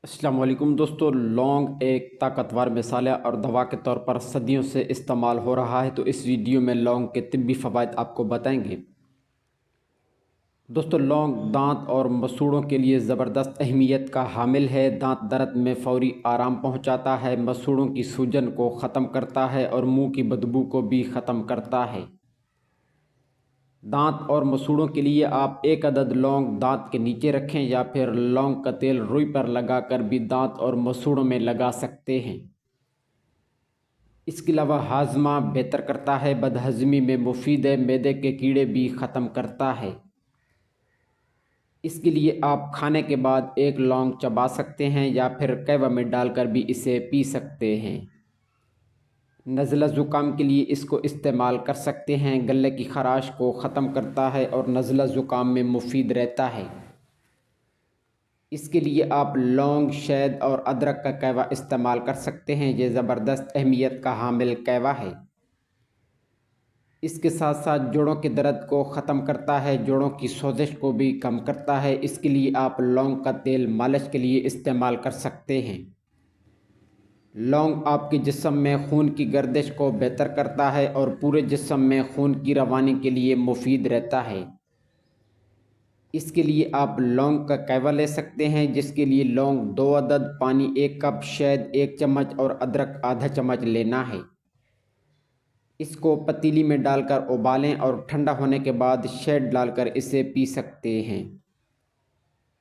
السلام علیکم دوستو، لونگ ایک طاقتور مسالہ اور دوا کے طور پر صدیوں سے استعمال ہو رہا ہے، تو اس ویڈیو میں لونگ کے طبی فوائد آپ کو بتائیں گے۔ دوستو، لونگ دانت اور مسوڑوں کے لیے زبردست اہمیت کا حامل ہے۔ دانت درد میں فوری آرام پہنچاتا ہے، مسوڑوں کی سوجن کو ختم کرتا ہے اور منہ کی بدبو کو بھی ختم کرتا ہے۔ دانت اور مسوڑوں کے لیے آپ 1 عدد لونگ دانت کے نیچے رکھیں یا پھر لونگ کا تیل روئی پر لگا کر بھی دانت اور مسوڑوں میں لگا سکتے ہیں۔ اس کے علاوہ ہاضمہ بہتر کرتا ہے، بدہضمی میں مفید ہے، معدے کے کیڑے بھی ختم کرتا ہے۔ اس کے لیے آپ کھانے کے بعد 1 لونگ چبا سکتے ہیں یا پھر قہوہ میں ڈال کر بھی اسے پی سکتے ہیں۔ نزلہ زکام کے لیے اس کو استعمال کر سکتے ہیں، گلے کی خراش کو ختم کرتا ہے اور نزلہ زکام میں مفید رہتا ہے۔ اس کے لیے آپ لونگ، شہد اور ادرک کا قہوہ استعمال کر سکتے ہیں، یہ زبردست اہمیت کا حامل قہوہ ہے۔ اس کے ساتھ ساتھ جوڑوں کے درد کو ختم کرتا ہے، جوڑوں کی سوزش کو بھی کم کرتا ہے۔ اس کے لیے آپ لونگ کا تیل مالش کے لیے استعمال کر سکتے ہیں۔ لونگ آپ کے جسم میں خون کی گردش کو بہتر کرتا ہے اور پورے جسم میں خون کی روانی کے لیے مفید رہتا ہے۔ اس کے لیے آپ لونگ کا قہوہ لے سکتے ہیں، جس کے لیے لونگ 2 عدد، پانی 1 کپ، شہد 1 چمچ اور ادرک آدھا چمچ لینا ہے۔ اس کو پتیلی میں ڈال کر ابالیں اور ٹھنڈا ہونے کے بعد شہد ڈال کر اسے پی سکتے ہیں۔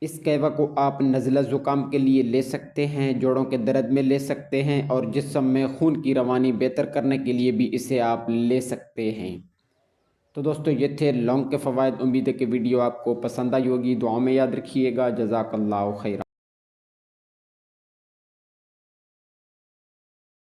اس قہوہ کو آپ نزلہ زکام کے لیے لے سکتے ہیں، جوڑوں کے درد میں لے سکتے ہیں اور جسم میں خون کی روانی بہتر کرنے کے لیے بھی اسے آپ لے سکتے ہیں۔ تو دوستو، یہ تھے لونگ کے فوائد۔ امید ہے کہ ویڈیو آپ کو پسند آئی ہوگی۔ دعاؤں میں یاد رکھیے گا۔ جزاک اللہ خیر۔